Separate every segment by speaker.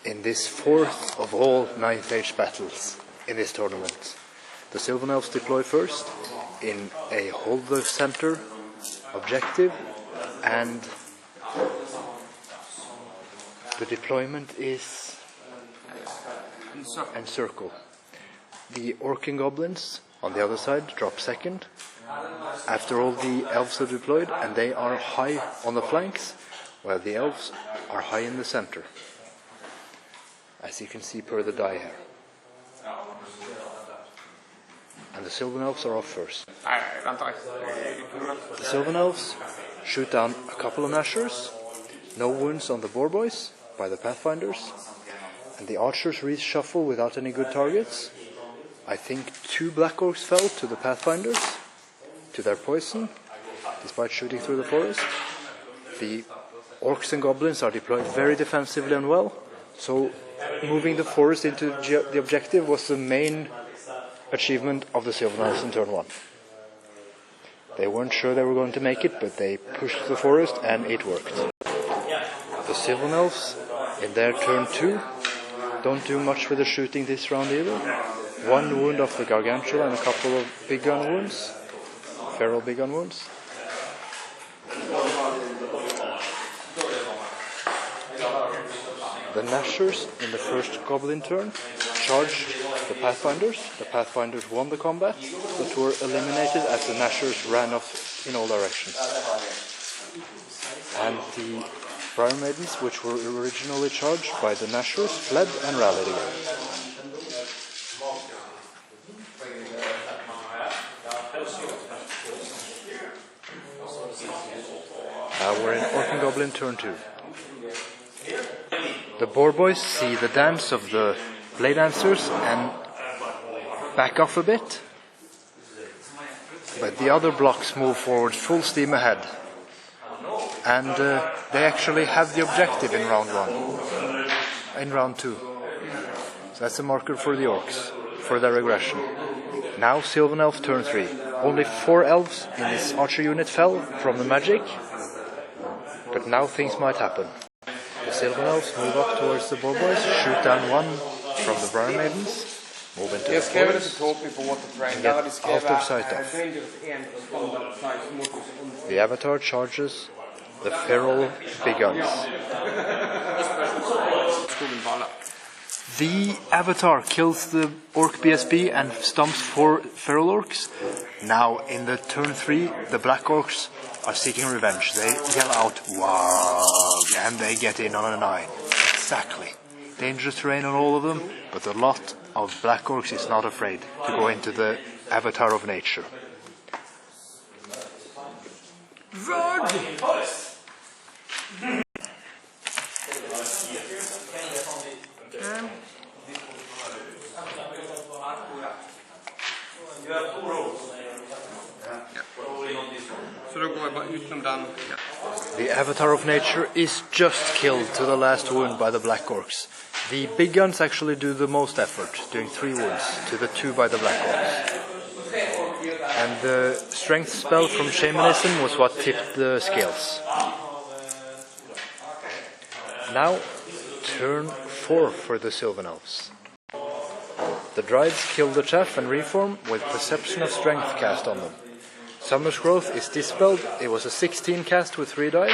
Speaker 1: in this fourth of all 9th Age battles in this tournament. The Sylvan Elves deploy first in a hold the center objective, and the deployment is encircle. The orc and goblins on the other side drop second after all the elves are deployed, and they are high on the flanks while the elves are high in the center, as you can see per the die here. And the Sylvan Elves are off first. The Sylvan Elves shoot down a couple of Nashers, no wounds on the Boar Boys by the Pathfinders, and the Archers reshuffle without any good targets. I think 2 Black Orcs fell to the Pathfinders, to their poison, despite shooting through the forest. The Orcs and Goblins are deployed very defensively and well, so moving the forest into the objective was the main achievement of the Sylvan Elves in turn 1. They weren't sure they were going to make it, but they pushed the forest and it worked. The Sylvan Elves, in their turn 2, don't do much for the shooting this round either. 1 wound off the Gargantua and a couple of big gun wounds, feral big gun wounds. The Nashers in the first Goblin turn charged the Pathfinders. The Pathfinders won the combat, but were eliminated as the Nashers ran off in all directions. And the Briar Maidens, which were originally charged by the Nashers, fled and rallied again. Now we're in Orc and Goblin turn 2. The Boar Boys see the dance of the Blade Dancers and back off a bit, but the other blocks move forward full steam ahead, and they actually have the objective in round 1, in round 2. So that's a marker for the Orcs, for their aggression. Now Sylvan Elf turn 3. Only 4 elves in this archer unit fell from the magic, but now things might happen. The Sylvan Elves move up towards the Boar Boys, shoot down 1 from the Briar Maidens, move into the forest, and get out of sight of. The Avatar charges the feral big guns. The Avatar kills the Orc BSB and stomps 4 feral orcs. Now in the turn 3, the Black Orcs are seeking revenge. They yell out, "Wow!" and they get in on a 9. Exactly. Dangerous terrain on all of them, but a lot of Black Orcs is not afraid to go into the Avatar of Nature. The Avatar of Nature is just killed to the last wound by the Black Orcs. The big guns actually do the most effort, doing 3 wounds to the 2 by the Black Orcs. And the strength spell from Shamanism was what tipped the scales. Now, turn 4 for the Sylvan Elves. The Dryads kill the Chaff and reform with Perception of Strength cast on them. Summer's Growth is dispelled. It was a 16 cast with 3 die,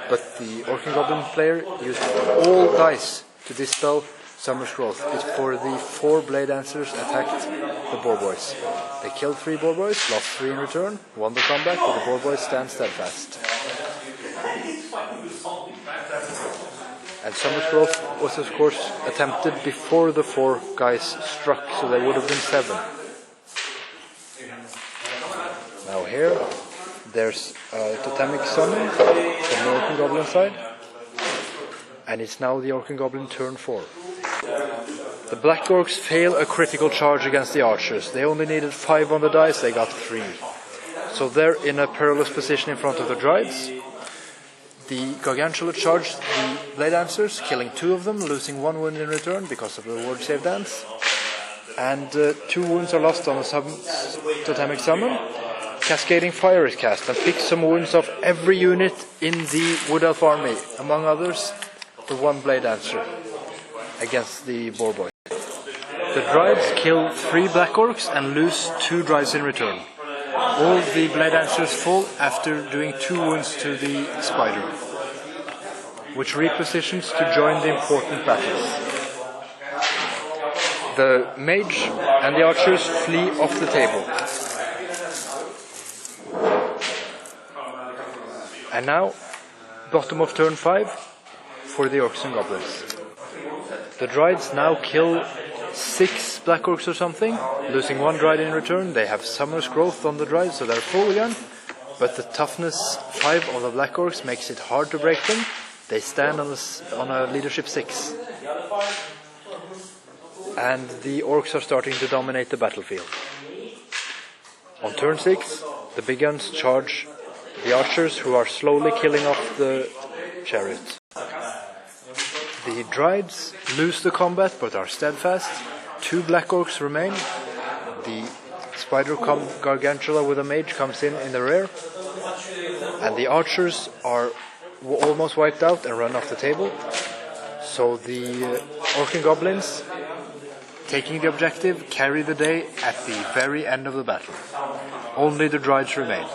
Speaker 1: but the Orc and Goblin player used all dice to dispel Summer's Growth. It's for the 4 Blade Dancers attacked the Boar Boys. They killed 3 Boar Boys, lost 3 in return, won the combat, but the Boar Boys stand steadfast. And Summer's Growth was of course attempted before the 4 guys struck, so they would have been 7. Now here, there's a totemic summon from the Orc and Goblin side, and it's now the Orc and Goblin turn 4. The Black Orcs fail a critical charge against the Archers. They only needed 5 on the dice, they got 3. So they're in a perilous position in front of the Dryads. The Gargantua charged the Blade Dancers, killing 2 of them, losing 1 wound in return because of the ward save dance. And 2 wounds are lost on the totemic summon. Cascading Fire is cast and picks some wounds off every unit in the Wood Elf army, among others the 1 Blade Dancer. against the boar boy. The Druids kill 3 black orcs and lose 2 Druids in return. All the Blade Dancers fall after doing 2 wounds to the spider, which repositions to join the important battles. The mage and the archers flee off the table. And now, bottom of turn 5 for the orcs and goblins. The Druids now kill 6 black orcs or something, losing 1 Druid in return. They have Summer's Growth on the Druids, so they're full again. But the toughness 5 on the black orcs makes it hard to break them. They stand on a leadership 6. And the orcs are starting to dominate the battlefield. On turn 6, the big guns charge the archers, who are slowly killing off the chariots. The Druids lose the combat but are steadfast. 2 black orcs remain. The spider gargantula with a mage comes in the rear. And the archers are almost wiped out and run off the table. So the orc and goblins, taking the objective, carry the day at the very end of the battle. Only the Druids remain.